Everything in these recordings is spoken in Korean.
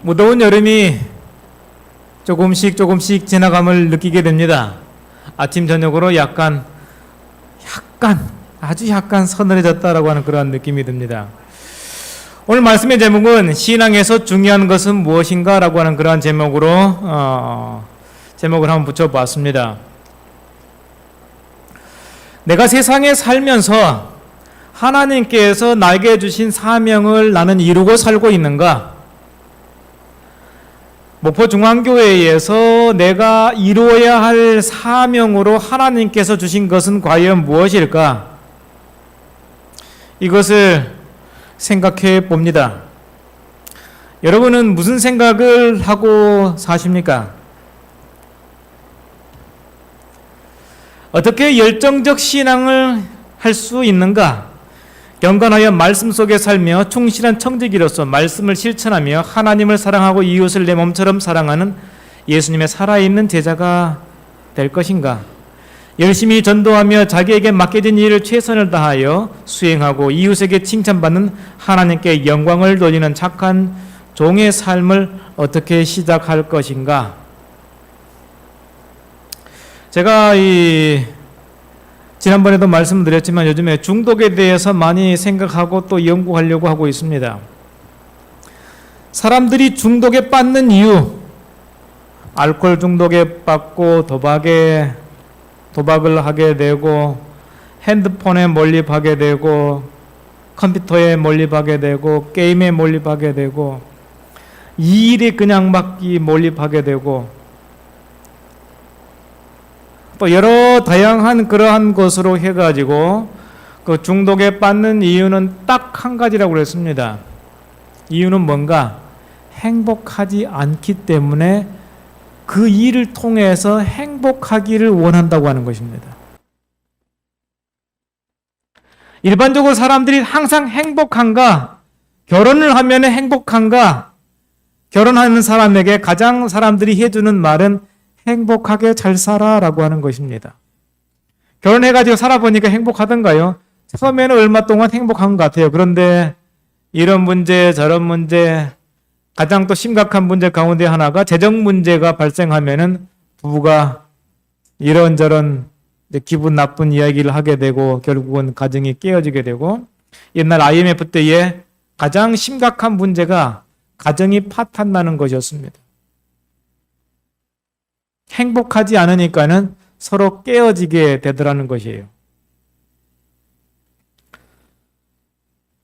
무더운 여름이 조금씩 지나감을 느끼게 됩니다. 아침 저녁으로 아주 약간 서늘해졌다라고 하는 그런 느낌이 듭니다. 오늘 말씀의 제목은 신앙에서 중요한 것은 무엇인가 라고 하는 그러한 제목을 한번 붙여봤습니다. 내가 세상에 살면서 하나님께서 나에게 주신 사명을 나는 이루고 살고 있는가? 목포중앙교회에서 내가 이루어야 할 사명으로 하나님께서 주신 것은 과연 무엇일까? 이것을 생각해 봅니다. 여러분은 무슨 생각을 하고 사십니까? 어떻게 열정적 신앙을 할 수 있는가? 경건하여 말씀 속에 살며 충실한 청지기로서 말씀을 실천하며 하나님을 사랑하고 이웃을 내 몸처럼 사랑하는 예수님의 살아있는 제자가 될 것인가? 열심히 전도하며 자기에게 맡겨진 일을 최선을 다하여 수행하고 이웃에게 칭찬받는 하나님께 영광을 돌리는 착한 종의 삶을 어떻게 시작할 것인가? 제가 지난번에도 말씀드렸지만 요즘에 중독에 대해서 많이 생각하고 또 연구하려고 하고 있습니다. 사람들이 중독에 빠지는 이유, 알코올 중독에 빠지고 도박을 하게 되고 핸드폰에 몰입하게 되고 컴퓨터에 몰입하게 되고 게임에 몰입하게 되고 이 일에 그냥 막 몰입하게 되고 또 여러 다양한 그러한 것으로 해가지고 그 중독에 빠지는 이유는 딱 한 가지라고 그랬습니다. 이유는 뭔가? 행복하지 않기 때문에 그 일을 통해서 행복하기를 원한다고 하는 것입니다. 일반적으로 사람들이 항상 행복한가? 결혼을 하면 행복한가? 결혼하는 사람에게 가장 사람들이 해주는 말은 행복하게 잘 살아라고 하는 것입니다. 결혼해가지고 살아보니까 행복하던가요? 처음에는 얼마 동안 행복한 것 같아요. 그런데 이런 문제 저런 문제 가장 또 심각한 문제 가운데 하나가 재정 문제가 발생하면은 부부가 이런저런 기분 나쁜 이야기를 하게 되고 결국은 가정이 깨어지게 되고 옛날 IMF 때에 가장 심각한 문제가 가정이 파탄나는 것이었습니다. 행복하지 않으니까는 서로 깨어지게 되더라는 것이에요.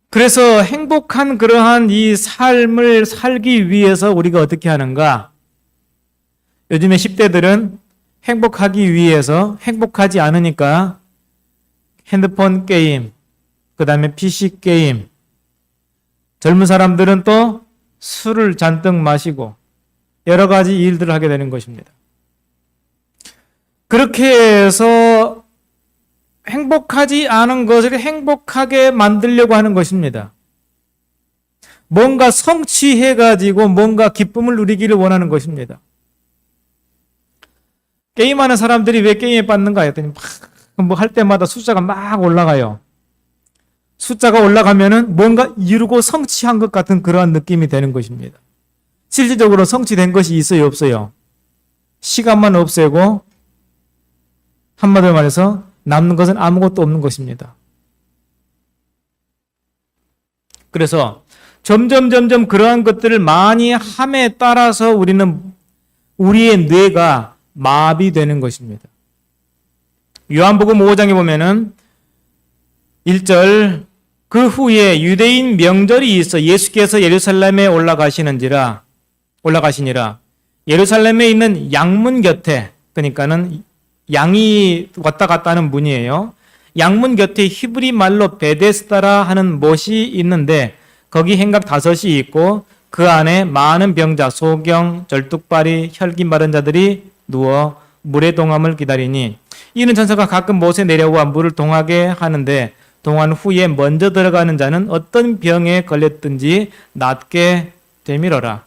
그래서 행복한 그러한 이 삶을 살기 위해서 우리가 어떻게 하는가? 요즘에 10대들은 행복하기 위해서 행복하지 않으니까 핸드폰 게임, 그 다음에 PC 게임, 젊은 사람들은 또 술을 잔뜩 마시고 여러 가지 일들을 하게 되는 것입니다. 그렇게 해서 행복하지 않은 것을 행복하게 만들려고 하는 것입니다. 뭔가 성취해가지고 뭔가 기쁨을 누리기를 원하는 것입니다. 게임하는 사람들이 왜 게임에 빠지는가 했더니 뭐 할 때마다 숫자가 막 올라가요. 숫자가 올라가면은 뭔가 이루고 성취한 것 같은 그러한 느낌이 되는 것입니다. 실질적으로 성취된 것이 있어요, 없어요? 시간만 없애고 한마디로 말해서 남는 것은 아무것도 없는 것입니다. 그래서 점점 그러한 것들을 많이 함에 따라서 우리의 뇌가 마비되는 것입니다. 요한복음 5장에 보면은 1절 그 후에 유대인 명절이 있어 예수께서 예루살렘에 올라가시니라 예루살렘에 있는 양문 곁에 그러니까는 양이 왔다 갔다 하는 문이에요. 양문 곁에 히브리 말로 베데스다라 하는 못이 있는데 거기 행각 5이 있고 그 안에 많은 병자, 소경, 절뚝발이, 혈기 마른 자들이 누워 물의 동함을 기다리니 이는 천사가 가끔 못에 내려와 물을 동하게 하는데 동한 후에 먼저 들어가는 자는 어떤 병에 걸렸든지 낫게 되밀어라.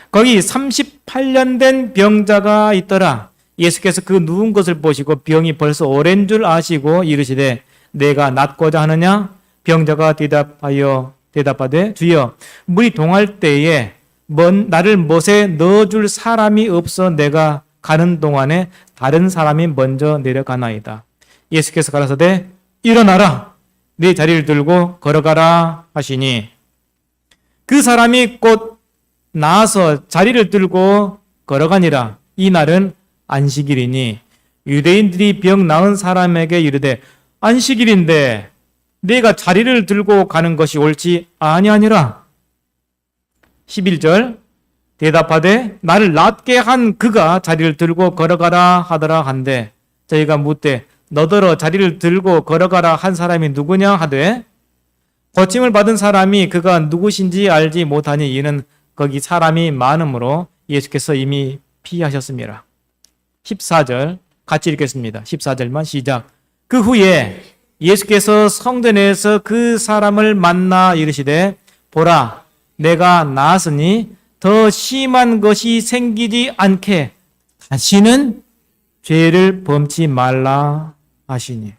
거기 38년 된 병자가 있더라. 예수께서 그 누운 것을 보시고 병이 벌써 오랜 줄 아시고 이르시되 내가 낫고자 하느냐? 병자가 대답하되 주여 물이 동할 때에 나를 못에 넣어줄 사람이 없어 내가 가는 동안에 다른 사람이 먼저 내려가나이다. 예수께서 가라사대 일어나라, 네 자리를 들고 걸어가라 하시니 그 사람이 곧 나아서 자리를 들고 걸어가니라. 이 날은 안식일이니 유대인들이 병 나은 사람에게 이르되 안식일인데 네가 자리를 들고 가는 것이 옳지 아니하니라. 11절 대답하되 나를 낫게 한 그가 자리를 들고 걸어가라 하더라 한데 저희가 묻되 너더러 자리를 들고 걸어가라 한 사람이 누구냐 하되 고침을 받은 사람이 그가 누구신지 알지 못하니 이는 거기 사람이 많으므로 예수께서 이미 피하셨습니다. 14절 같이 읽겠습니다. 14절만 시작. 그 후에 예수께서 성전에서 그 사람을 만나 이르시되 보라 내가 나았으니 더 심한 것이 생기지 않게 다시는 죄를 범치 말라 하시니.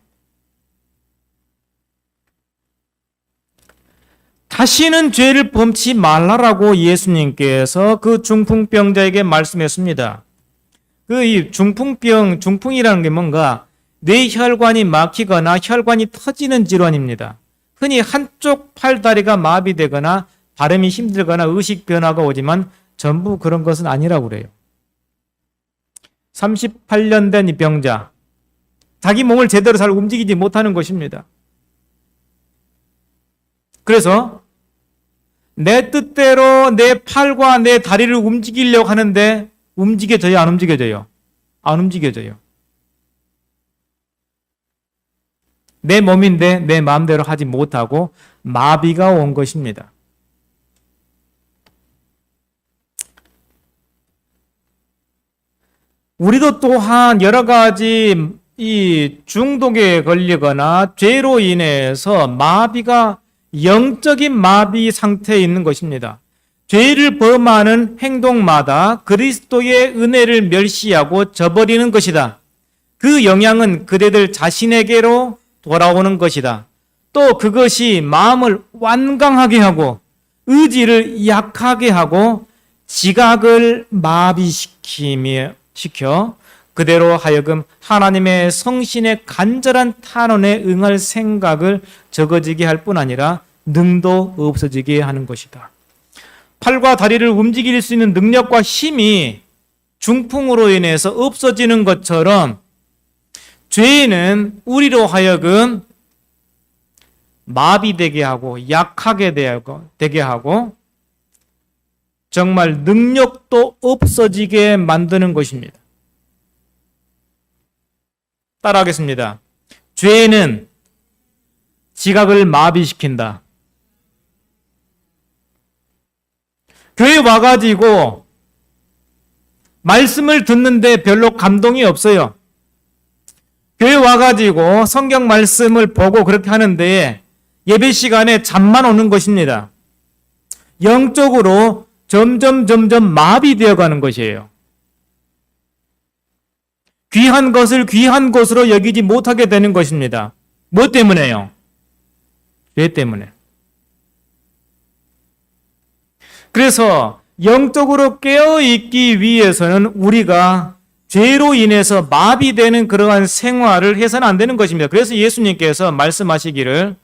다시는 죄를 범치 말라라고 예수님께서 그 중풍병자에게 말씀했습니다. 이 중풍이라는 게 뭔가 뇌혈관이 막히거나 혈관이 터지는 질환입니다. 흔히 한쪽 팔다리가 마비되거나 발음이 힘들거나 의식 변화가 오지만 전부 그런 것은 아니라고 그래요. 38년 된 이 병자, 자기 몸을 제대로 잘 움직이지 못하는 것입니다. 그래서 내 뜻대로 내 팔과 내 다리를 움직이려고 하는데 움직여져요? 안 움직여져요? 안 움직여져요. 내 몸인데 내 마음대로 하지 못하고 마비가 온 것입니다. 우리도 또한 여러 가지 이 중독에 걸리거나 죄로 인해서 마비가 영적인 마비 상태에 있는 것입니다. 죄를 범하는 행동마다 그리스도의 은혜를 멸시하고 저버리는 것이다. 그 영향은 그대들 자신에게로 돌아오는 것이다. 또 그것이 마음을 완강하게 하고 의지를 약하게 하고 지각을 마비시켜 그대로 하여금 하나님의 성신의 간절한 탄원에 응할 생각을 적어지게 할 뿐 아니라 능도 없어지게 하는 것이다. 팔과 다리를 움직일 수 있는 능력과 힘이 중풍으로 인해서 없어지는 것처럼 죄는 우리로 하여금 마비되게 하고 약하게 되게 하고 정말 능력도 없어지게 만드는 것입니다. 따라하겠습니다. 죄는 지각을 마비시킨다. 교회 와가지고 말씀을 듣는데 별로 감동이 없어요. 교회 와가지고 성경 말씀을 보고 그렇게 하는데 예배 시간에 잠만 오는 것입니다. 영적으로 점점 마비되어 가는 것이에요. 귀한 것을 귀한 것으로 여기지 못하게 되는 것입니다. 뭐 때문에요? 죄 때문에. 그래서 영적으로 깨어있기 위해서는 우리가 죄로 인해서 마비되는 그러한 생활을 해서는 안 되는 것입니다. 그래서 예수님께서 말씀하시기를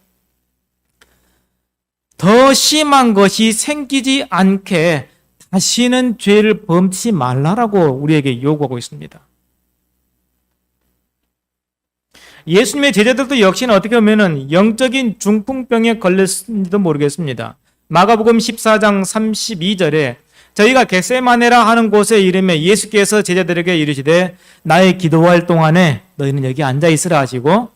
더 심한 것이 생기지 않게 다시는 죄를 범치 말라라고 우리에게 요구하고 있습니다. 예수님의 제자들도 역시나 어떻게 보면 영적인 중풍병에 걸렸는지도 모르겠습니다. 마가복음 14장 32절에 저희가 겟세마네라 하는 곳에 이르매 예수께서 제자들에게 이르시되 나의 기도할 동안에 너희는 여기 앉아 있으라 하시고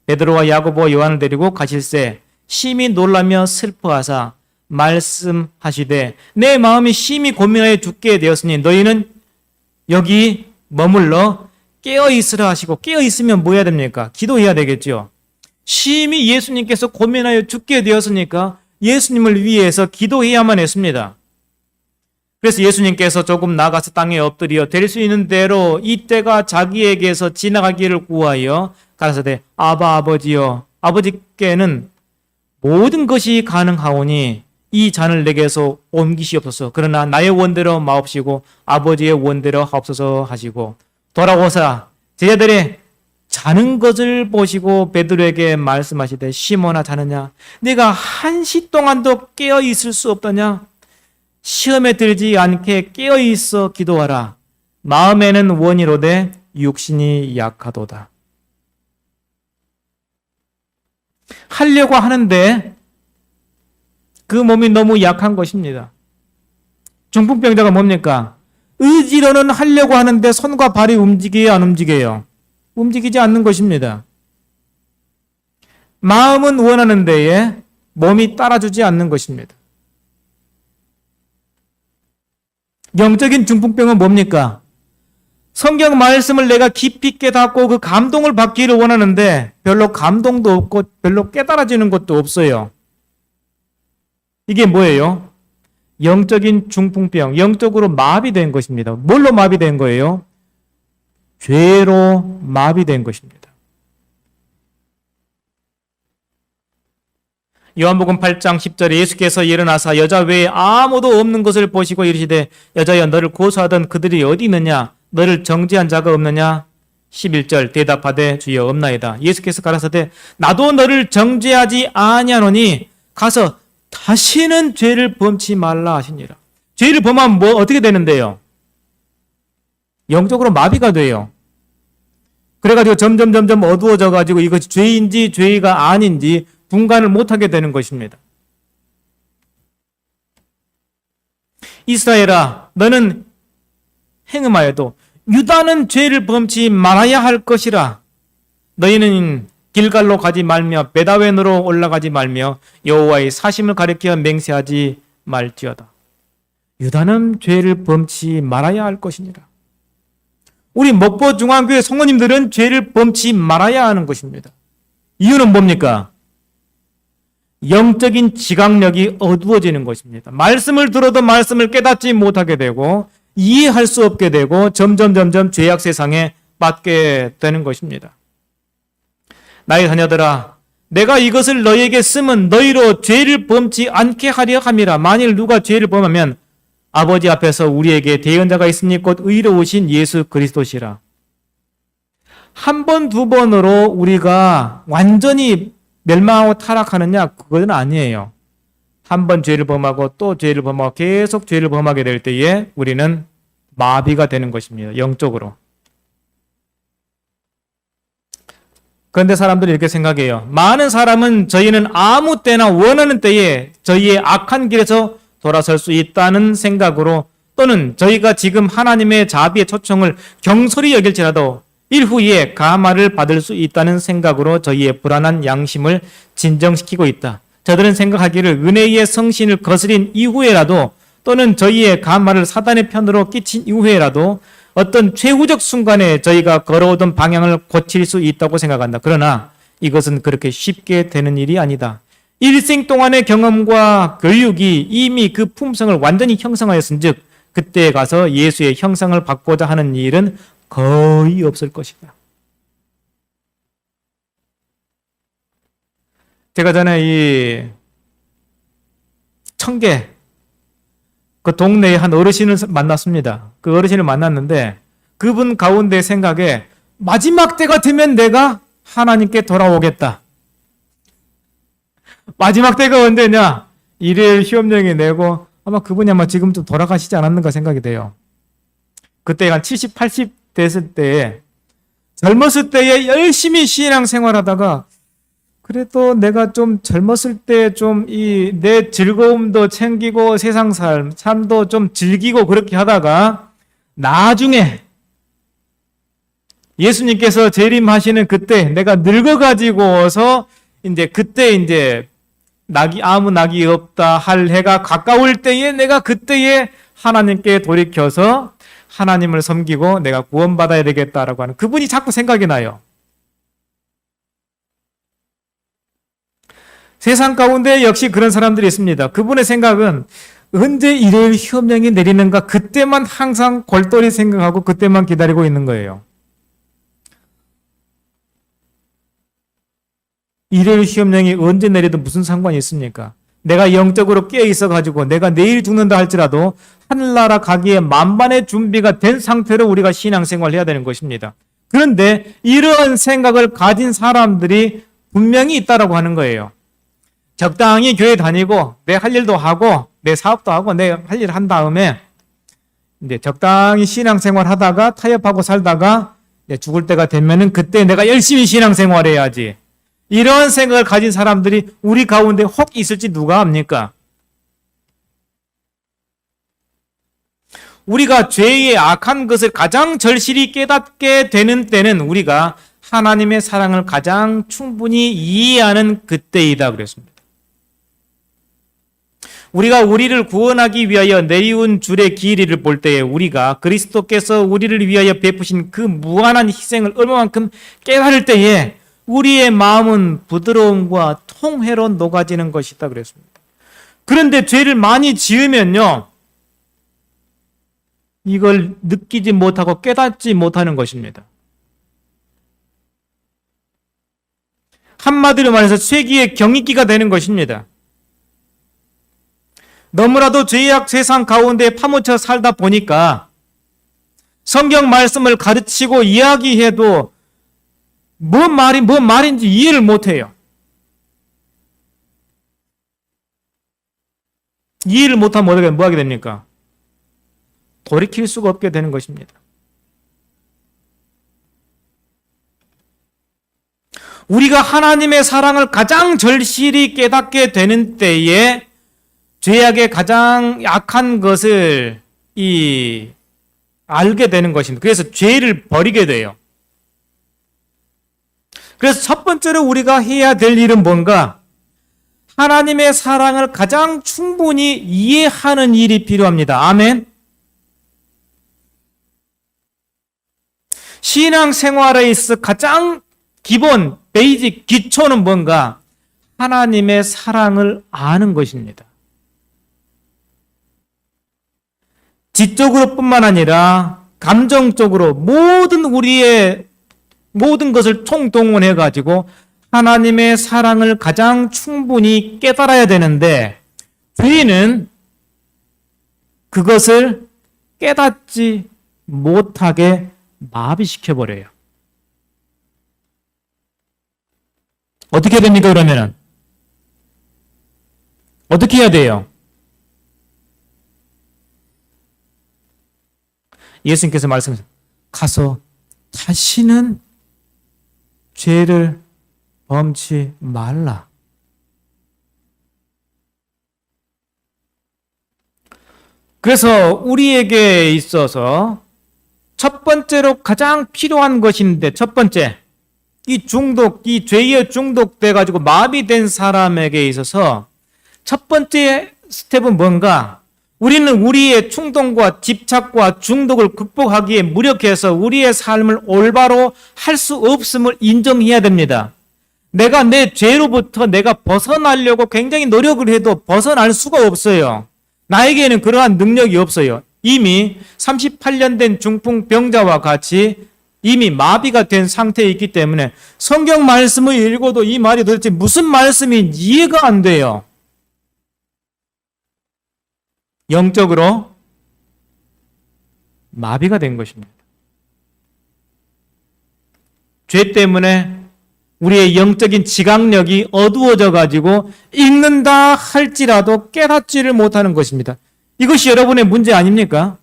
베드로와 야고보 요한을 데리고 가실새 심히 놀라며 슬퍼하사 말씀하시되 내 마음이 심히 고민하여 죽게 되었으니 너희는 여기 머물러 깨어있으라 하시고 깨어있으면 뭐 해야 됩니까? 기도해야 되겠죠. 심히 예수님께서 고민하여 죽게 되었으니까 예수님을 위해서 기도해야만 했습니다. 그래서 예수님께서 조금 나가서 땅에 엎드려 될 수 있는 대로 이때가 자기에게서 지나가기를 구하여 가라사대 아버지여 아버지께는 모든 것이 가능하오니 이 잔을 내게서 옮기시옵소서. 그러나 나의 원대로 마옵시고 아버지의 원대로 하옵소서 하시고 돌아오사 제자들의 자는 것을 보시고 베드로에게 말씀하시되 시몬아 자느냐? 네가 한시 동안도 깨어 있을 수 없더냐? 시험에 들지 않게 깨어 있어 기도하라. 마음에는 원이로되 육신이 약하도다. 하려고 하는데 그 몸이 너무 약한 것입니다. 중풍병자가 뭡니까? 의지로는 하려고 하는데 손과 발이 움직여야 안 움직여요? 움직이지 않는 것입니다. 마음은 원하는 데에 몸이 따라주지 않는 것입니다. 영적인 중풍병은 뭡니까? 성경 말씀을 내가 깊이 깨닫고 그 감동을 받기를 원하는데 별로 감동도 없고 별로 깨달아지는 것도 없어요. 이게 뭐예요? 영적인 중풍병, 영적으로 마비된 것입니다. 뭘로 마비된 거예요? 죄로 마비된 것입니다. 요한복음 8장 10절에 예수께서 일어나사 여자 외에 아무도 없는 것을 보시고 이르시되 여자여 너를 고소하던 그들이 어디 있느냐? 너를 정죄한 자가 없느냐? 11절 대답하되 주여 없나이다. 예수께서 가라사대 나도 너를 정죄하지 아니하노니 가서 다시는 죄를 범치 말라 하시니라. 죄를 범하면 뭐 어떻게 되는데요? 영적으로 마비가 돼요. 그래가지고 점점 어두워져 가지고 이것이 죄인지 죄가 아닌지 분간을 못하게 되는 것입니다. 이스라엘아 너는 행음하여도 유다는 죄를 범치 말아야 할 것이라. 너희는 길갈로 가지 말며 베다웬으로 올라가지 말며 여호와의 사심을 가리켜 맹세하지 말지어다. 유다는 죄를 범치 말아야 할 것이니라. 우리 목포 중앙교회 성도님들은 죄를 범치 말아야 하는 것입니다. 이유는 뭡니까? 영적인 지각력이 어두워지는 것입니다. 말씀을 들어도 말씀을 깨닫지 못하게 되고 이해할 수 없게 되고 점점 죄악 세상에 빠지게 되는 것입니다. 나의 자녀들아 내가 이것을 너희에게 쓰면 너희로 죄를 범치 않게 하려 함이라. 만일 누가 죄를 범하면 아버지 앞에서 우리에게 대언자가 있으니 곧 의로우신 예수 그리스도시라. 한 번, 두 번으로 우리가 완전히 멸망하고 타락하느냐? 그건 아니에요. 한 번 죄를 범하고 또 죄를 범하고 계속 죄를 범하게 될 때에 우리는 마비가 되는 것입니다. 영적으로. 그런데 사람들이 이렇게 생각해요. 많은 사람은 저희는 아무 때나 원하는 때에 저희의 악한 길에서 돌아설 수 있다는 생각으로 또는 저희가 지금 하나님의 자비의 초청을 경솔히 여길지라도 일후에 감화를 받을 수 있다는 생각으로 저희의 불안한 양심을 진정시키고 있다. 저들은 생각하기를 은혜의 성신을 거스린 이후에라도 또는 저희의 감화를 사단의 편으로 끼친 이후에라도 어떤 최후적 순간에 저희가 걸어오던 방향을 고칠 수 있다고 생각한다. 그러나 이것은 그렇게 쉽게 되는 일이 아니다. 일생 동안의 경험과 교육이 이미 그 품성을 완전히 형성하였은 즉 그때에 가서 예수의 형상을 받고자 하는 일은 거의 없을 것이다. 제가 전에 이 청계 그 동네에 한 어르신을 만났습니다. 그 어르신을 만났는데 그분 가운데 생각에 마지막 때가 되면 내가 하나님께 돌아오겠다. 마지막 때가 언제냐? 일요일 시험령이 내고 아마 그분이 아마 지금쯤 돌아가시지 않았는가 생각이 돼요. 그때 한 70, 80 됐을 때에 젊었을 때에 열심히 신앙 생활하다가 그래도 내가 좀 젊었을 때 좀 이 내 즐거움도 챙기고 세상 삶도 좀 즐기고 그렇게 하다가 나중에 예수님께서 재림하시는 그때 내가 늙어가지고서 이제 그때 이제 아무 낙이 없다 할 해가 가까울 때에 내가 그때에 하나님께 돌이켜서 하나님을 섬기고 내가 구원받아야 되겠다라고 하는 그분이 자꾸 생각이 나요. 세상 가운데 역시 그런 사람들이 있습니다. 그분의 생각은 언제 일요일 시험령이 내리는가 그때만 항상 골똘히 생각하고 그때만 기다리고 있는 거예요. 일요일 시험령이 언제 내려도 무슨 상관이 있습니까? 내가 영적으로 깨어 있어가지고 내가 내일 죽는다 할지라도 하늘나라 가기에 만반의 준비가 된 상태로 우리가 신앙생활을 해야 되는 것입니다. 그런데 이런 생각을 가진 사람들이 분명히 있다라고 하는 거예요. 적당히 교회 다니고 내 할 일도 하고 내 사업도 하고 내 할 일 한 다음에 이제 적당히 신앙생활 하다가 타협하고 살다가 죽을 때가 되면은 그때 내가 열심히 신앙생활 해야지. 이런 생각을 가진 사람들이 우리 가운데 혹 있을지 누가 압니까? 우리가 죄의 악한 것을 가장 절실히 깨닫게 되는 때는 우리가 하나님의 사랑을 가장 충분히 이해하는 그때이다 그랬습니다. 우리가 우리를 구원하기 위하여 내리운 줄의 길이를 볼 때에 우리가 그리스도께서 우리를 위하여 베푸신 그 무한한 희생을 얼마만큼 깨달을 때에 우리의 마음은 부드러움과 통회로 녹아지는 것이다 그랬습니다. 그런데 죄를 많이 지으면요, 이걸 느끼지 못하고 깨닫지 못하는 것입니다. 한마디로 말해서 쇠기의 경이기가 되는 것입니다. 너무나도 죄악 세상 가운데 파묻혀 살다 보니까 성경 말씀을 가르치고 이야기해도 뭔 말인지 이해를 못해요. 이해를 못하면 뭐 하게 됩니까? 돌이킬 수가 없게 되는 것입니다. 우리가 하나님의 사랑을 가장 절실히 깨닫게 되는 때에 죄악의 가장 약한 것을 알게 되는 것입니다. 그래서 죄를 버리게 돼요. 그래서 첫 번째로 우리가 해야 될 일은 뭔가? 하나님의 사랑을 가장 충분히 이해하는 일이 필요합니다. 아멘. 신앙생활에 있어 가장 기본, 베이직, 기초는 뭔가? 하나님의 사랑을 아는 것입니다. 지적으로 뿐만 아니라 감정적으로 우리의 모든 것을 총동원해 가지고 하나님의 사랑을 가장 충분히 깨달아야 되는데 죄는 그것을 깨닫지 못하게 마비시켜버려요. 어떻게 됩니까, 그러면은? 어떻게 해야 돼요? 예수님께서 말씀하셨어요. 가서 다시는 죄를 범치 말라. 그래서 우리에게 있어서 첫 번째로 가장 필요한 것인데, 첫 번째, 이 죄에 중독돼 가지고 마비된 사람에게 있어서 첫 번째 스텝은 뭔가? 우리는 우리의 충동과 집착과 중독을 극복하기에 무력해서 우리의 삶을 올바로 할 수 없음을 인정해야 됩니다. 내가 내 죄로부터 내가 벗어나려고 굉장히 노력을 해도 벗어날 수가 없어요. 나에게는 그러한 능력이 없어요. 이미 38년 된 중풍병자와 같이 이미 마비가 된 상태에 있기 때문에 성경 말씀을 읽어도 이 말이 도대체 무슨 말씀인지 이해가 안 돼요. 영적으로 마비가 된 것입니다. 죄 때문에 우리의 영적인 지각력이 어두워져 가지고 읽는다 할지라도 깨닫지를 못하는 것입니다. 이것이 여러분의 문제 아닙니까?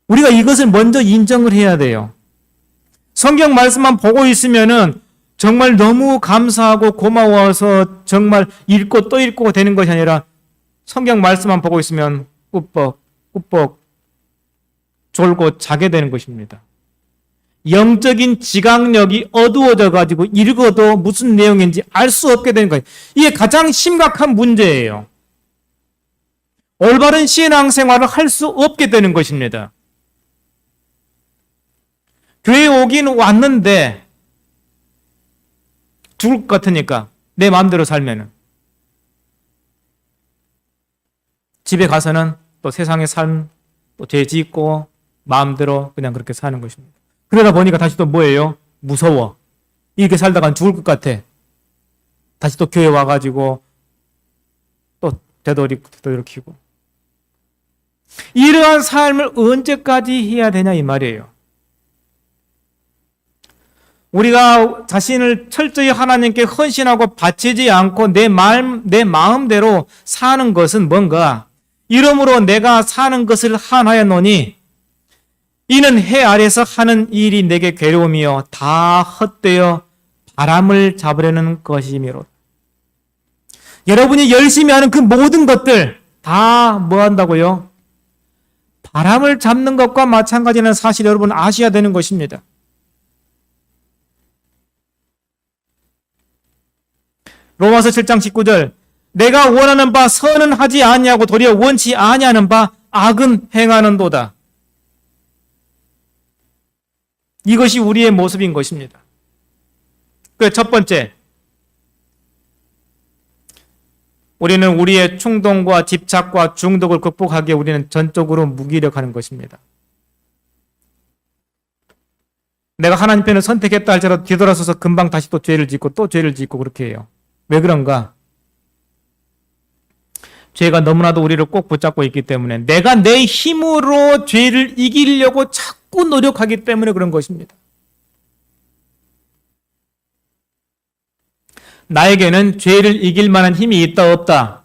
우리가 이것을 먼저 인정을 해야 돼요. 성경 말씀만 보고 있으면은 정말 너무 감사하고 고마워서 정말 읽고 또 읽고 되는 것이 아니라 성경 말씀만 보고 있으면 꾸벅 졸고 자게 되는 것입니다. 영적인 지각력이 어두워져 가지고 읽어도 무슨 내용인지 알 수 없게 되는 거예요. 이게 가장 심각한 문제예요. 올바른 신앙생활을 할 수 없게 되는 것입니다. 교회에 오긴 왔는데 죽을 것 같으니까 내 마음대로 살면은 집에 가서는 또 세상의 삶, 또 죄 짓고 마음대로 그냥 그렇게 사는 것입니다. 그러다 보니까 다시 또 뭐예요? 무서워. 이렇게 살다간 죽을 것 같아. 다시 또 교회 와가지고 되돌이키고. 이러한 삶을 언제까지 해야 되냐 이 말이에요. 우리가 자신을 철저히 하나님께 헌신하고 바치지 않고 내 마음대로 사는 것은 뭔가? 이러므로 내가 사는 것을 한하였노니 이는 해 아래서 하는 일이 내게 괴로움이요 다 헛되어 바람을 잡으려는 것이미로. 여러분이 열심히 하는 그 모든 것들 다 뭐 한다고요? 바람을 잡는 것과 마찬가지라는 사실 여러분 아셔야 되는 것입니다. 로마서 7장 19절 내가 원하는 바 선은 하지 아니하고 도리어 원치 아니하는 바 악은 행하는도다. 이것이 우리의 모습인 것입니다. 그 첫 번째, 우리는 우리의 충동과 집착과 중독을 극복하기에 우리는 전적으로 무기력하는 것입니다. 내가 하나님 편을 선택했다 할지라도 뒤돌아서서 금방 다시 또 죄를 짓고 또 죄를 짓고 그렇게 해요. 왜 그런가? 죄가 너무나도 우리를 꼭 붙잡고 있기 때문에 내가 내 힘으로 죄를 이기려고 자꾸 노력하기 때문에 그런 것입니다. 나에게는 죄를 이길 만한 힘이 있다 없다?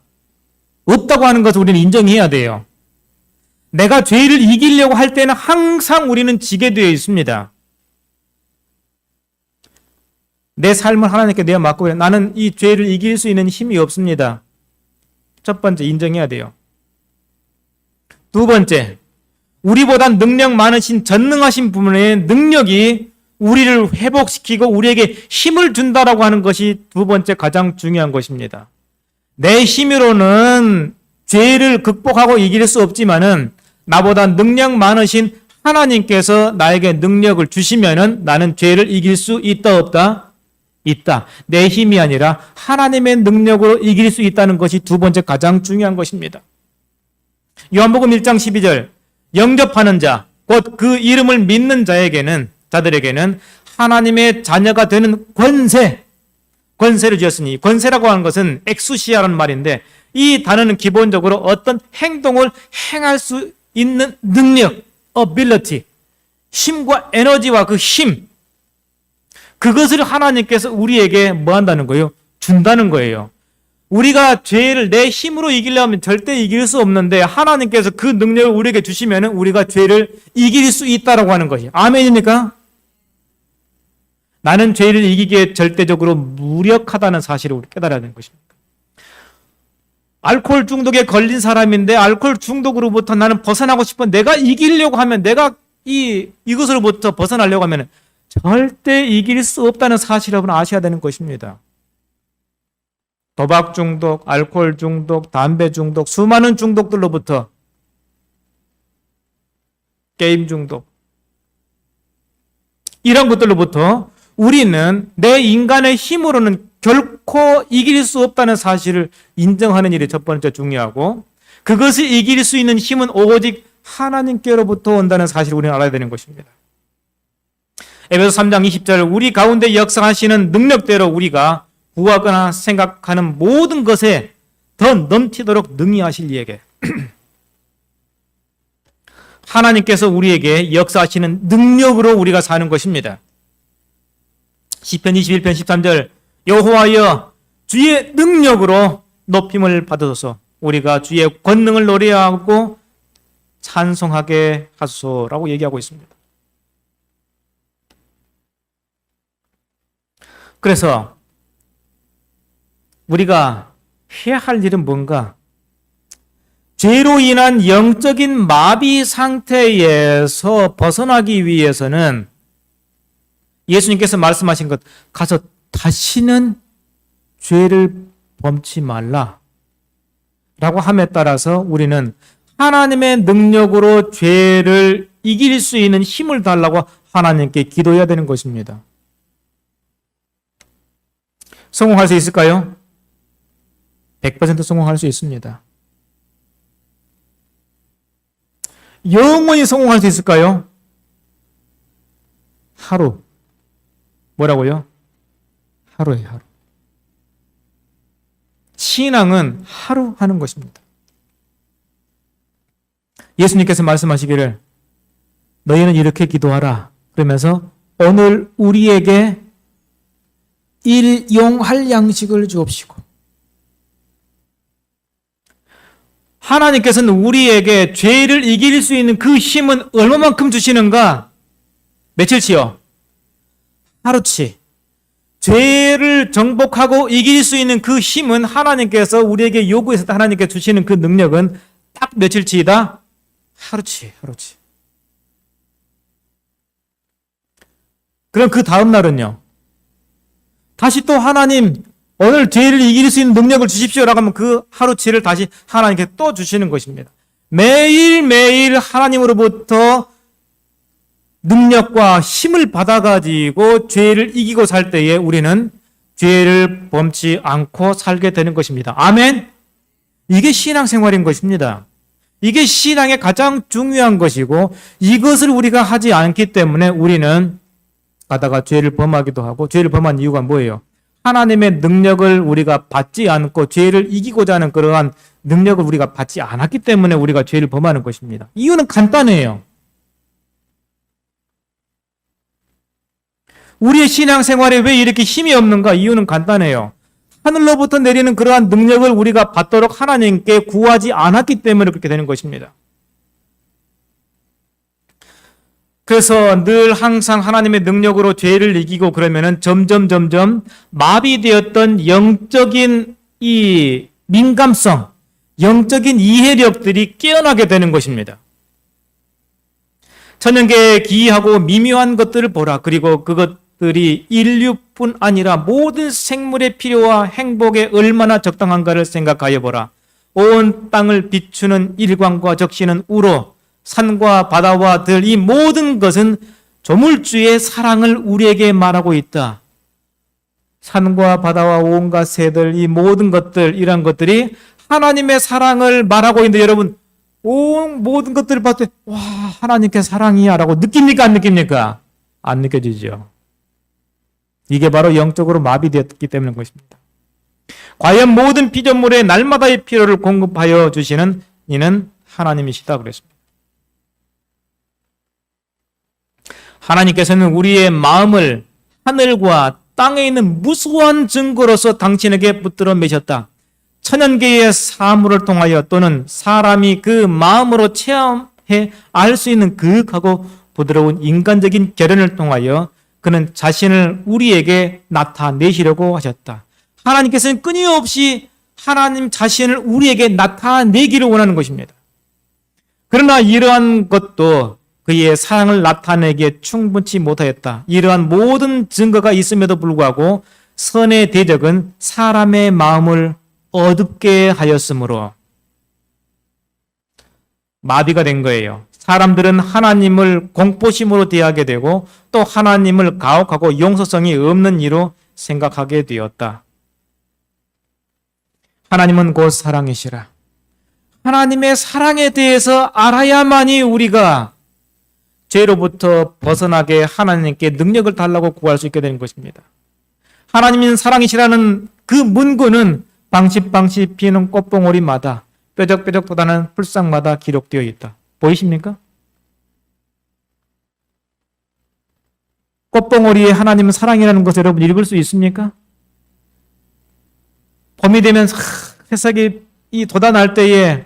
없다고 하는 것을 우리는 인정해야 돼요. 내가 죄를 이기려고 할 때는 항상 우리는 지게 되어 있습니다. 내 삶을 하나님께 내어 맡고 나는 이 죄를 이길 수 있는 힘이 없습니다. 첫 번째 인정해야 돼요. 두 번째, 우리보다 능력 많으신 전능하신 분의 능력이 우리를 회복시키고 우리에게 힘을 준다라고 하는 것이 두 번째 가장 중요한 것입니다. 내 힘으로는 죄를 극복하고 이길 수 없지만은 나보다 능력 많으신 하나님께서 나에게 능력을 주시면은 나는 죄를 이길 수 있다 없다? 있다. 내 힘이 아니라 하나님의 능력으로 이길 수 있다는 것이 두 번째 가장 중요한 것입니다. 요한복음 1장 12절 영접하는 자, 곧 그 이름을 믿는 자들에게는 하나님의 자녀가 되는 권세를 주었으니 권세라고 하는 것은 엑수시아라는 말인데 이 단어는 기본적으로 어떤 행동을 행할 수 있는 능력, ability, 힘과 에너지와 그 힘, 그것을 하나님께서 우리에게 뭐 한다는 거예요? 준다는 거예요. 우리가 죄를 내 힘으로 이기려면 절대 이길 수 없는데 하나님께서 그 능력을 우리에게 주시면 우리가 죄를 이길 수 있다라고 하는 것이에요. 아멘입니까? 나는 죄를 이기기에 절대적으로 무력하다는 사실을 우리 깨달아야 되는 것입니다. 알코올 중독에 걸린 사람인데 알코올 중독으로부터 나는 벗어나고 싶어. 내가 이기려고 하면 내가 이것으로부터 벗어나려고 하면 절대 이길 수 없다는 사실을 여러분 아셔야 되는 것입니다. 도박 중독, 알코올 중독, 담배 중독, 수많은 중독들로부터 게임 중독 이런 것들로부터 우리는 내 인간의 힘으로는 결코 이길 수 없다는 사실을 인정하는 일이 첫 번째 중요하고 그것을 이길 수 있는 힘은 오직 하나님께로부터 온다는 사실을 우리는 알아야 되는 것입니다. 에베소 3장 20절 우리 가운데 역사하시는 능력대로 우리가 구하거나 생각하는 모든 것에 더 넘치도록 능히 하실 이에게 하나님께서 우리에게 역사하시는 능력으로 우리가 사는 것입니다. 시편 21편 13절 여호와여 주의 능력으로 높임을 받으소서 우리가 주의 권능을 노래하고 찬송하게 하소서라고 얘기하고 있습니다. 그래서 우리가 해야 할 일은 뭔가? 죄로 인한 영적인 마비 상태에서 벗어나기 위해서는 예수님께서 말씀하신 것 가서 다시는 죄를 범치 말라 라고 함에 따라서 우리는 하나님의 능력으로 죄를 이길 수 있는 힘을 달라고 하나님께 기도해야 되는 것입니다. 성공할 수 있을까요? 100% 성공할 수 있습니다. 영원히 성공할 수 있을까요? 하루. 뭐라고요? 하루에 하루. 신앙은 하루 하는 것입니다. 예수님께서 말씀하시기를 너희는 이렇게 기도하라. 그러면서 오늘 우리에게 일용할 양식을 주옵시고, 하나님께서는 우리에게 죄를 이길 수 있는 그 힘은 얼마만큼 주시는가? 며칠치요? 하루치. 죄를 정복하고 이길 수 있는 그 힘은 하나님께서 우리에게 요구해서 하나님께 주시는 그 능력은 딱 며칠치이다? 하루치. 그럼 그 다음 날은요? 다시 또 하나님 오늘 죄를 이길 수 있는 능력을 주십시오라고 하면 그 하루치를 다시 하나님께 또 주시는 것입니다. 매일매일 하나님으로부터 능력과 힘을 받아가지고 죄를 이기고 살 때에 우리는 죄를 범치 않고 살게 되는 것입니다. 아멘? 이게 신앙생활인 것입니다. 이게 신앙의 가장 중요한 것이고, 이것을 우리가 하지 않기 때문에 우리는 가다가 죄를 범하기도 하고, 죄를 범한 이유가 뭐예요? 하나님의 능력을 우리가 받지 않고 죄를 이기고자 하는 그러한 능력을 우리가 받지 않았기 때문에 우리가 죄를 범하는 것입니다. 이유는 간단해요. 우리의 신앙생활에 왜 이렇게 힘이 없는가? 이유는 간단해요. 하늘로부터 내리는 그러한 능력을 우리가 받도록 하나님께 구하지 않았기 때문에 그렇게 되는 것입니다. 그래서 늘 항상 하나님의 능력으로 죄를 이기고 그러면은 점점 마비되었던 영적인 이 민감성, 영적인 이해력들이 깨어나게 되는 것입니다. 천연계의 기이하고 미묘한 것들을 보라. 그리고 그것들이 인류뿐 아니라 모든 생물의 필요와 행복에 얼마나 적당한가를 생각하여 보라. 온 땅을 비추는 일광과 적시는 우로, 산과 바다와 들, 이 모든 것은 조물주의 사랑을 우리에게 말하고 있다. 산과 바다와 온갖 새들, 이 모든 것들, 이런 것들이 하나님의 사랑을 말하고 있는데, 여러분 온 모든 것들을 봤을 때 와, 하나님께 사랑이야 라고 느낍니까? 안 느낍니까? 안 느껴지죠. 이게 바로 영적으로 마비되었기 때문인 것입니다. 과연 모든 피조물에 날마다의 필요를 공급하여 주시는 이는 하나님이시다 그랬습니다. 하나님께서는 우리의 마음을 하늘과 땅에 있는 무수한 증거로서 당신에게 붙들어 매셨다. 천연계의 사물을 통하여 또는 사람이 그 마음으로 체험해 알 수 있는 그윽하고 부드러운 인간적인 결연을 통하여 그는 자신을 우리에게 나타내시려고 하셨다. 하나님께서는 끊임없이 하나님 자신을 우리에게 나타내기를 원하는 것입니다. 그러나 이러한 것도 그의 사랑을 나타내기에 충분치 못하였다. 이러한 모든 증거가 있음에도 불구하고 선의 대적은 사람의 마음을 어둡게 하였으므로 마비가 된 거예요. 사람들은 하나님을 공포심으로 대하게 되고 또 하나님을 가혹하고 용서성이 없는 이로 생각하게 되었다. 하나님은 곧 사랑이시라. 하나님의 사랑에 대해서 알아야만이 우리가 죄로부터 벗어나게 하나님께 능력을 달라고 구할 수 있게 되는 것입니다. 하나님은 사랑이시라는 그 문구는 방십방십 피는 꽃봉오리마다 뾰족뾰족 돋아나는 풀상마다 기록되어 있다. 보이십니까? 꽃봉오리에 하나님은 사랑이라는 것을 여러분 읽을 수 있습니까? 봄이 되면 새싹이 돋아날 때에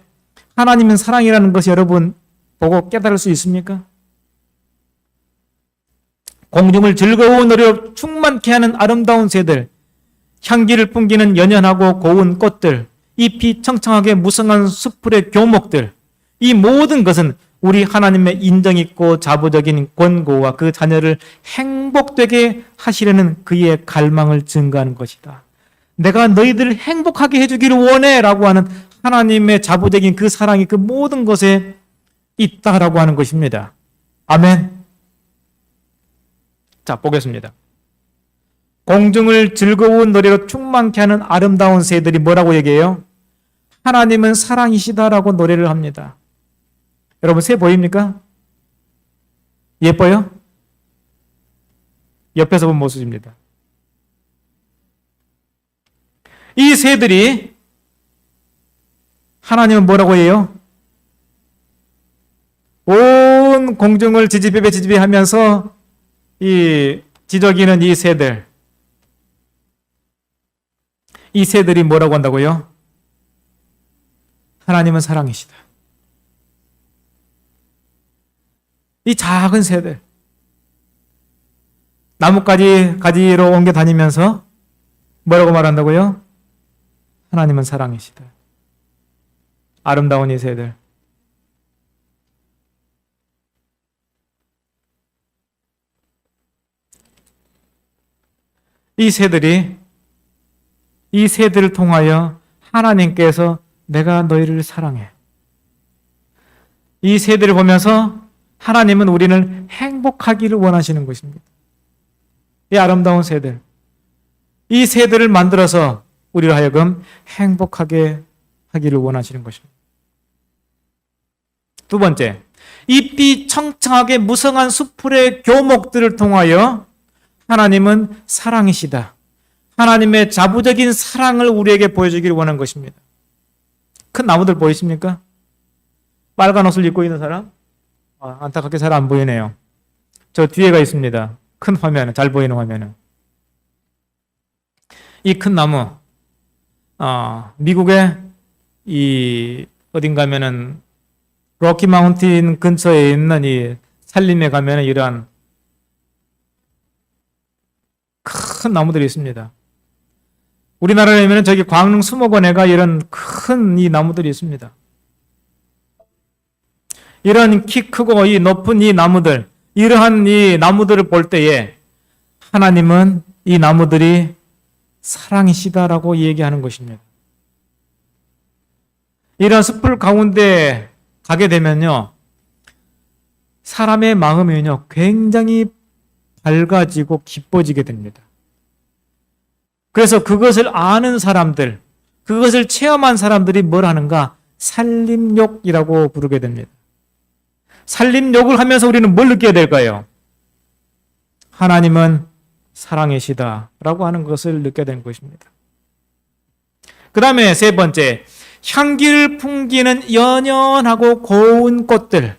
하나님은 사랑이라는 것이 여러분 보고 깨달을 수 있습니까? 공중을 즐거운 노래로 충만케 하는 아름다운 새들, 향기를 풍기는 연연하고 고운 꽃들, 잎이 청청하게 무성한 숲풀의 교목들, 이 모든 것은 우리 하나님의 인정있고 자부적인 권고와 그 자녀를 행복되게 하시려는 그의 갈망을 증거하는 것이다. 내가 너희들을 행복하게 해주기를 원해 라고 하는 하나님의 자부적인 그 사랑이 그 모든 것에 있다라고 하는 것입니다. 아멘. 자, 보겠습니다. 공중을 즐거운 노래로 충만케 하는 아름다운 새들이 뭐라고 얘기해요? 하나님은 사랑이시다라고 노래를 합니다. 여러분 새 보입니까? 예뻐요? 옆에서 본 모습입니다. 이 새들이 하나님은 뭐라고 해요? 온 공중을 지지배배 하면서 이 지저귀는 이 새들이 뭐라고 한다고요? 하나님은 사랑이시다. 이 작은 새들, 나뭇가지 가지로 옮겨 다니면서 뭐라고 말한다고요? 하나님은 사랑이시다. 아름다운 이 새들. 이 새들을 통하여 하나님께서 내가 너희를 사랑해. 이 새들을 보면서 하나님은 우리는 행복하기를 원하시는 것입니다. 이 아름다운 새들. 이 새들을 만들어서 우리를 하여금 행복하게 하기를 원하시는 것입니다. 두 번째, 잎이 청청하게 무성한 수풀의 교목들을 통하여 하나님은 사랑이시다. 하나님의 자부적인 사랑을 우리에게 보여주기를 원하는 것입니다. 큰 나무들 보이십니까? 빨간 옷을 입고 있는 사람? 안타깝게 잘 안 보이네요. 저 뒤에가 있습니다. 큰 화면은, 잘 보이는 화면은. 이 큰 나무, 미국의 어딘가 하면은 로키 마운틴 근처에 있는 이 산림에 가면은 이러한 큰 나무들이 있습니다. 우리나라에 보면 저기 광릉 수목원에가 이런 큰 이 나무들이 있습니다. 이런 키 크고 이 높은 이 나무들, 이러한 이 나무들을 볼 때에 하나님은 이 나무들이 사랑이시다라고 얘기하는 것입니다. 이런 숲을 가운데 가게 되면요, 사람의 마음이요 굉장히 밝아지고 기뻐지게 됩니다. 그래서 그것을 아는 사람들, 그것을 체험한 사람들이 뭘 하는가? 산림욕이라고 부르게 됩니다. 산림욕을 하면서 우리는 뭘 느껴야 될까요? 하나님은 사랑이시다라고 하는 것을 느껴야 되는 것입니다. 그 다음에 세 번째, 향기를 풍기는 연연하고 고운 꽃들.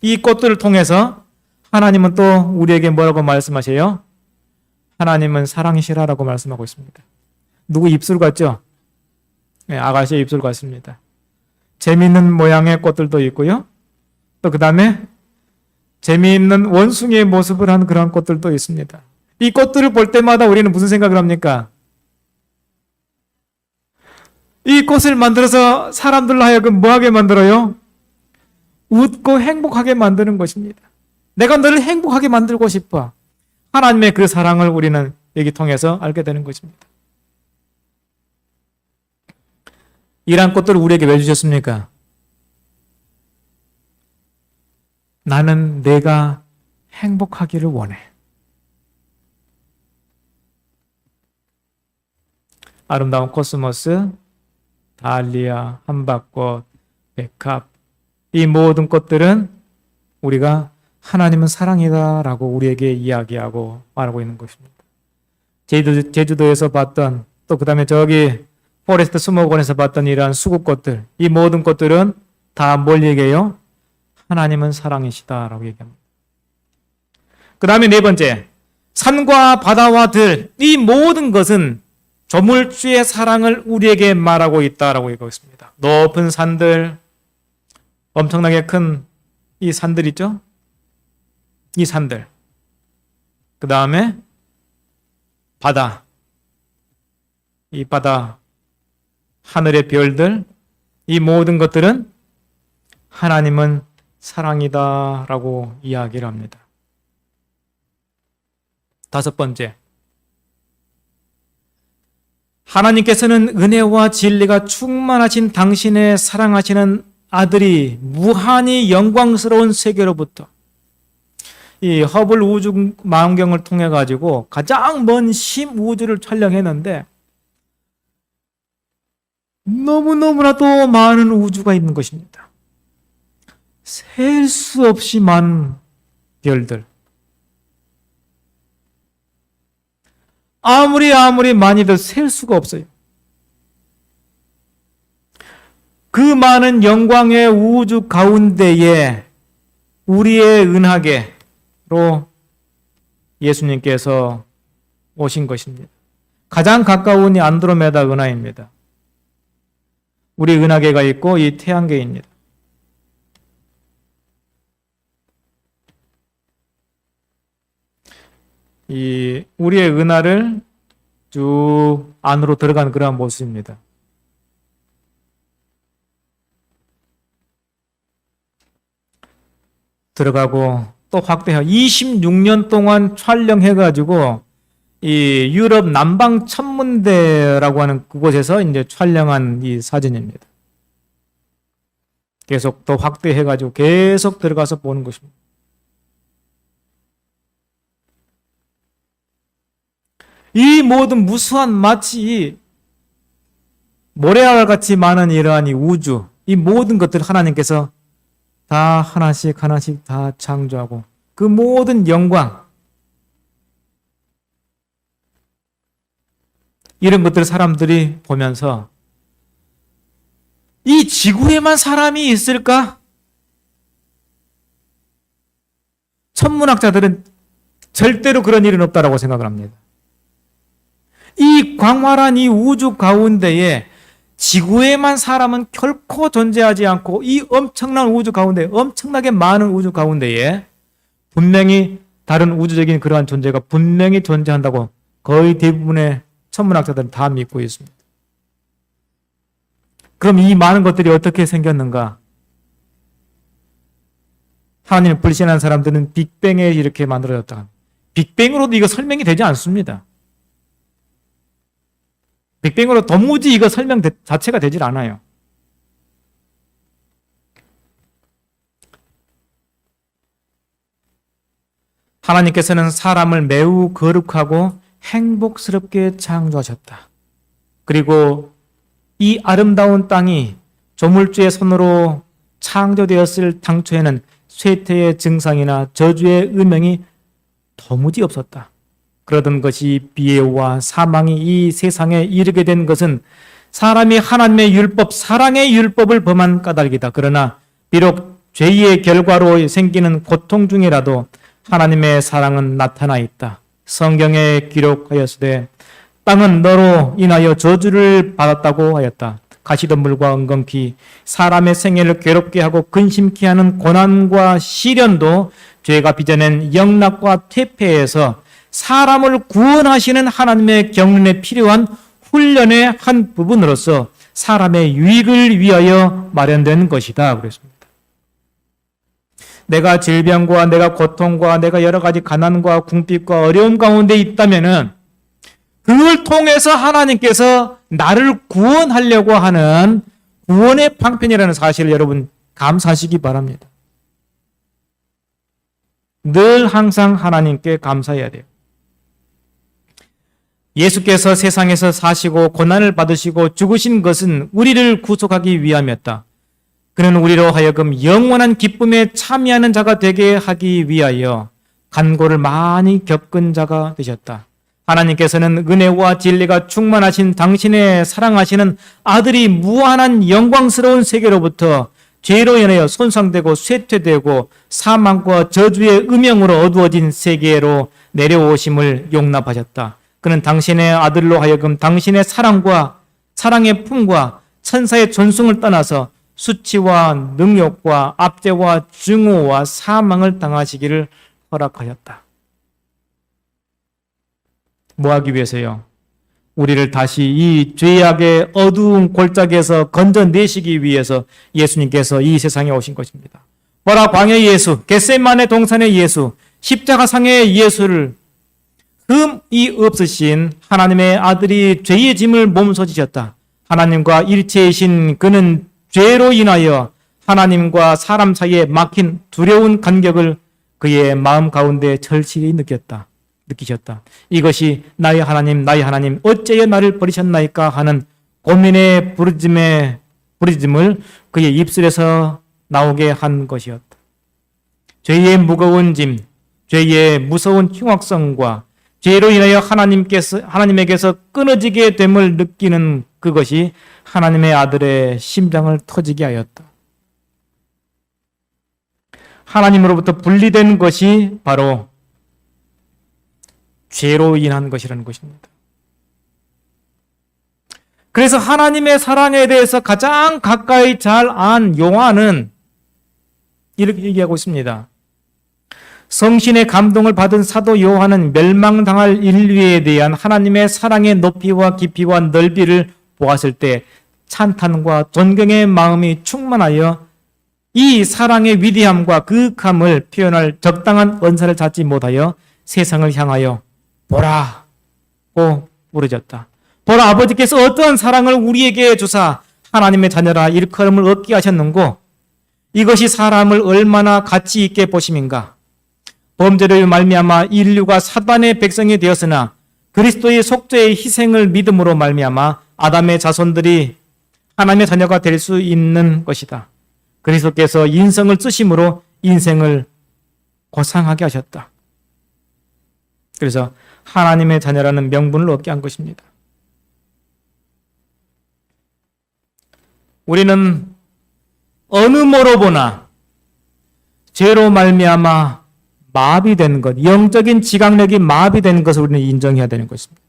이 꽃들을 통해서 하나님은 또 우리에게 뭐라고 말씀하세요? 하나님은 사랑이시라라고 말씀하고 있습니다. 누구 입술 같죠? 네, 아가씨의 입술 같습니다. 재미있는 모양의 꽃들도 있고요. 또 그 다음에 재미있는 원숭이의 모습을 한 그런 꽃들도 있습니다. 이 꽃들을 볼 때마다 우리는 무슨 생각을 합니까? 이 꽃을 만들어서 사람들로 하여금 뭐하게 만들어요? 웃고 행복하게 만드는 것입니다. 내가 너를 행복하게 만들고 싶어. 하나님의 그 사랑을 우리는 여기 통해서 알게 되는 것입니다. 이러한 꽃들을 우리에게 왜 주셨습니까? 나는 내가 행복하기를 원해. 아름다운 코스모스, 달리아, 한박꽃, 백합, 이 모든 꽃들은 우리가 하나님은 사랑이다라고 우리에게 이야기하고 말하고 있는 것입니다. 제주도에서 봤던, 또 그 다음에 저기 포레스트 수목원에서 봤던 이러한 수국꽃들, 이 모든 꽃들은 다 뭘 얘기해요? 하나님은 사랑이시다라고 얘기합니다. 그 다음에 네 번째, 산과 바다와 들, 이 모든 것은 조물주의 사랑을 우리에게 말하고 있다라고 얘기하고 있습니다. 높은 산들, 엄청나게 큰 이 산들 있죠? 이 산들. 그 다음에 바다. 이 바다, 하늘의 별들, 이 모든 것들은 하나님은 사랑이다라고 이야기를 합니다. 다섯 번째, 하나님께서는 은혜와 진리가 충만하신 당신의 사랑하시는 아들이 무한히 영광스러운 세계로부터 이 허블 우주 망원경을 통해 가지고 가장 먼 심우주를 촬영했는데 너무너무나도 많은 우주가 있는 것입니다. 셀 수 없이 많은 별들. 아무리 많이도 셀 수가 없어요. 그 많은 영광의 우주 가운데에 우리의 은하계로 예수님께서 오신 것입니다. 가장 가까운 이 안드로메다 은하입니다. 우리 은하계가 있고 이 태양계입니다. 이 우리의 은하를 쭉 안으로 들어가는 그러한 모습입니다. 들어가고 또 확대해 26년 동안 촬영해가지고 이 유럽 남방 천문대라고 하는 그곳에서 이제 촬영한 이 사진입니다. 계속 더 확대해가지고 계속 들어가서 보는 것입니다. 이 모든 무수한 마치 모래알 같이 많은 이러한 이 우주, 이 모든 것들 하나님께서 다 하나씩 다 창조하고 그 모든 영광, 이런 것들을 사람들이 보면서 이 지구에만 사람이 있을까? 천문학자들은 절대로 그런 일은 없다라고 생각을 합니다. 이 광활한 이 우주 가운데에 지구에만 사람은 결코 존재하지 않고 이 엄청난 우주 가운데, 엄청나게 많은 우주 가운데에 분명히 다른 우주적인 그러한 존재가 분명히 존재한다고 거의 대부분의 천문학자들은 다 믿고 있습니다. 그럼 이 많은 것들이 어떻게 생겼는가? 하나님을 불신하는 사람들은 빅뱅에 이렇게 만들어졌다. 빅뱅으로도 이거 설명이 되지 않습니다. 빅뱅으로 도무지 이거 설명 자체가 되질 않아요. 하나님께서는 사람을 매우 거룩하고 행복스럽게 창조하셨다. 그리고 이 아름다운 땅이 조물주의 손으로 창조되었을 당초에는 쇠퇴의 증상이나 저주의 음행이 도무지 없었다. 그러던 것이 비애와 사망이 이 세상에 이르게 된 것은 사람이 하나님의 율법, 사랑의 율법을 범한 까닭이다. 그러나 비록 죄의 결과로 생기는 고통 중이라도 하나님의 사랑은 나타나 있다. 성경에 기록하였으되 땅은 너로 인하여 저주를 받았다고 하였다. 가시덤불과 엉겅퀴, 사람의 생애를 괴롭게 하고 근심케 하는 고난과 시련도 죄가 빚어낸 영락과 퇴폐에서 사람을 구원하시는 하나님의 경륜에 필요한 훈련의 한 부분으로서 사람의 유익을 위하여 마련된 것이다. 그랬습니다. 내가 질병과 내가 고통과 내가 여러 가지 가난과 궁핍과 어려움 가운데 있다면은 그걸 통해서 하나님께서 나를 구원하려고 하는 구원의 방편이라는 사실을 여러분 감사하시기 바랍니다. 늘 항상 하나님께 감사해야 돼요. 예수께서 세상에서 사시고 고난을 받으시고 죽으신 것은 우리를 구속하기 위함이었다. 그는 우리로 하여금 영원한 기쁨에 참여하는 자가 되게 하기 위하여 간고를 많이 겪은 자가 되셨다. 하나님께서는 은혜와 진리가 충만하신 당신의 사랑하시는 아들이 무한한 영광스러운 세계로부터 죄로 인하여 손상되고 쇠퇴되고 사망과 저주의 음영으로 어두워진 세계로 내려오심을 용납하셨다. 그는 당신의 아들로 하여금 당신의 사랑과 사랑의 품과 천사의 존숭을 떠나서 수치와 능욕과 압제와 증오와 사망을 당하시기를 허락하셨다. 뭐 하기 위해서요? 우리를 다시 이 죄악의 어두운 골짜기에서 건져내시기 위해서 예수님께서 이 세상에 오신 것입니다. 보라, 광야의 예수, 겟세마네 동산의 예수, 십자가상의 예수를 흠이 없으신 하나님의 아들이 죄의 짐을 몸소 지셨다. 하나님과 일체이신 그는 죄로 인하여 하나님과 사람 사이에 막힌 두려운 간격을 그의 마음 가운데 절실히 느끼셨다. 이것이 나의 하나님 어째여 나를 버리셨나이까 하는 고민의 부르짖음을 그의 입술에서 나오게 한 것이었다. 죄의 무거운 짐, 죄의 무서운 흉악성과 죄로 인하여 하나님에게서 끊어지게 됨을 느끼는 그것이 하나님의 아들의 심장을 터지게 하였다. 하나님으로부터 분리된 것이 바로 죄로 인한 것이라는 것입니다. 그래서 하나님의 사랑에 대해서 가장 가까이 잘 안 요한은 이렇게 얘기하고 있습니다. 성신의 감동을 받은 사도 요한은 멸망당할 인류에 대한 하나님의 사랑의 높이와 깊이와 넓이를 보았을 때 찬탄과 존경의 마음이 충만하여 이 사랑의 위대함과 그윽함을 표현할 적당한 언사를 찾지 못하여 세상을 향하여 보라고 부르짖었다. 보라, 아버지께서 어떠한 사랑을 우리에게 주사 하나님의 자녀라 일컬음을 얻게 하셨는고 이것이 사람을 얼마나 가치 있게 보심인가. 범죄를 말미암아 인류가 사단의 백성이 되었으나 그리스도의 속죄의 희생을 믿음으로 말미암아 아담의 자손들이 하나님의 자녀가 될 수 있는 것이다. 그리스도께서 인성을 쓰심으로 인생을 고상하게 하셨다. 그래서 하나님의 자녀라는 명분을 얻게 한 것입니다. 우리는 어느 모로 보나 죄로 말미암아 마비된 것, 영적인 지각력이 마비된 것을 우리는 인정해야 되는 것입니다.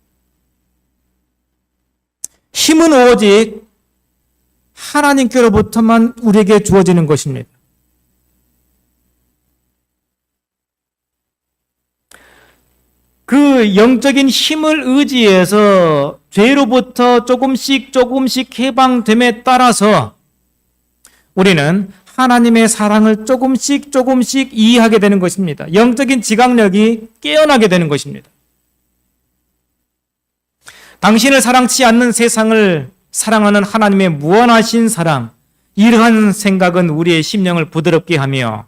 힘은 오직 하나님께로부터만 우리에게 주어지는 것입니다. 그 영적인 힘을 의지해서 죄로부터 조금씩 해방됨에 따라서 우리는 하나님의 사랑을 조금씩 이해하게 되는 것입니다. 영적인 지각력이 깨어나게 되는 것입니다. 당신을 사랑치 않는 세상을 사랑하는 하나님의 무한하신 사랑, 이러한 생각은 우리의 심령을 부드럽게 하며,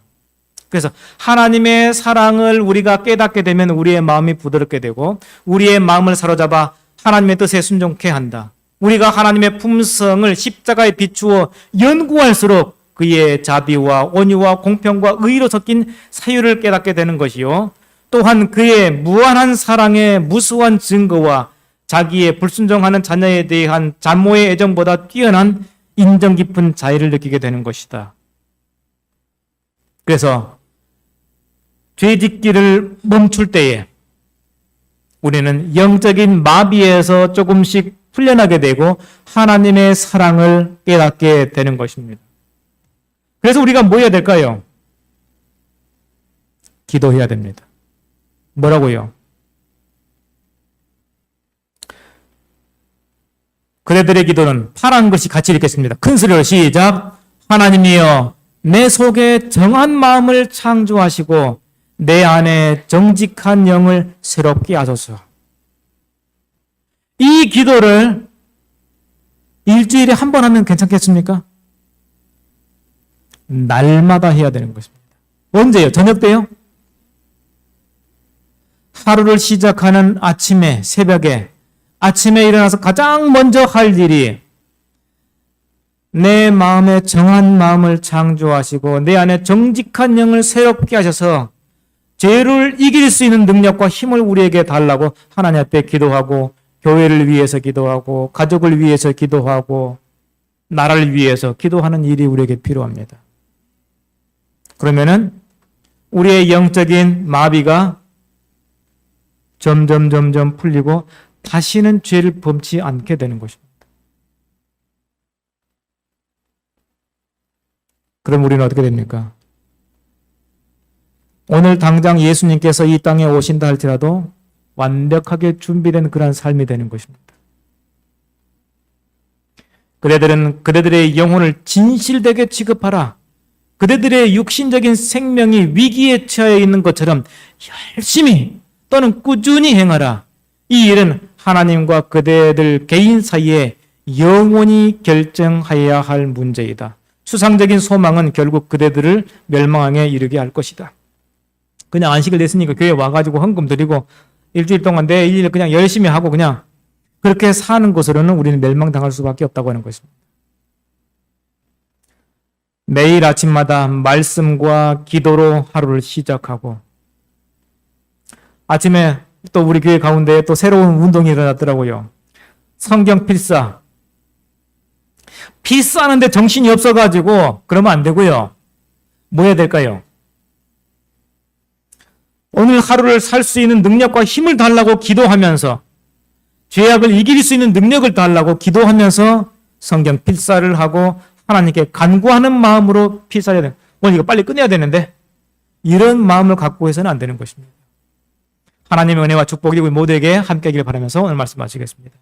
그래서 하나님의 사랑을 우리가 깨닫게 되면 우리의 마음이 부드럽게 되고 우리의 마음을 사로잡아 하나님의 뜻에 순종케 한다. 우리가 하나님의 품성을 십자가에 비추어 연구할수록 그의 자비와 온유와 공평과 의로 섞인 사유를 깨닫게 되는 것이요, 또한 그의 무한한 사랑의 무수한 증거와 자기의 불순종하는 자녀에 대한 자모의 애정보다 뛰어난 인정 깊은 자애를 느끼게 되는 것이다. 그래서 죄짓기를 멈출 때에 우리는 영적인 마비에서 조금씩 풀려나게 되고 하나님의 사랑을 깨닫게 되는 것입니다. 그래서 우리가 뭐 해야 될까요? 기도해야 됩니다. 뭐라고요? 그대들의 기도는 파란 글씨 같이 읽겠습니다. 큰 소리로 시작. 하나님이여, 내 속에 정한 마음을 창조하시고 내 안에 정직한 영을 새롭게 하소서. 이 기도를 일주일에 한 번 하면 괜찮겠습니까? 날마다 해야 되는 것입니다. 언제요? 저녁 때요? 하루를 시작하는 아침에, 새벽에, 아침에 일어나서 가장 먼저 할 일이 내 마음에 정한 마음을 창조하시고 내 안에 정직한 영을 새롭게 하셔서 죄를 이길 수 있는 능력과 힘을 우리에게 달라고 하나님 앞에 기도하고, 교회를 위해서 기도하고, 가족을 위해서 기도하고, 나라를 위해서 기도하는 일이 우리에게 필요합니다. 그러면은 우리의 영적인 마비가 점점 풀리고 다시는 죄를 범치 않게 되는 것입니다. 그럼 우리는 어떻게 됩니까? 오늘 당장 예수님께서 이 땅에 오신다 할지라도 완벽하게 준비된 그러한 삶이 되는 것입니다. 그대들은 그대들의 영혼을 진실되게 취급하라. 그대들의 육신적인 생명이 위기에 처해 있는 것처럼 열심히 또는 꾸준히 행하라. 이 일은 하나님과 그대들 개인 사이에 영원히 결정하여야 할 문제이다. 추상적인 소망은 결국 그대들을 멸망에 이르게 할 것이다. 그냥 안식을 냈으니까 교회 와가지고 헌금 드리고 일주일 동안 내 일 그냥 열심히 하고 그냥 그렇게 사는 것으로는 우리는 멸망당할 수밖에 없다고 하는 것입니다. 매일 아침마다 말씀과 기도로 하루를 시작하고, 아침에 또 우리 교회 가운데 또 새로운 운동이 일어났더라고요. 성경 필사. 필사하는데 정신이 없어가지고 그러면 안 되고요. 뭐 해야 될까요? 오늘 하루를 살 수 있는 능력과 힘을 달라고 기도하면서 죄악을 이길 수 있는 능력을 달라고 기도하면서 성경 필사를 하고 하나님께 간구하는 마음으로 필사해야 돼요. 오늘 이거 빨리 끝내야 되는데 이런 마음을 갖고 해서는 안 되는 것입니다. 하나님의 은혜와 축복이 우리 모두에게 함께하기를 바라면서 오늘 말씀 마치겠습니다.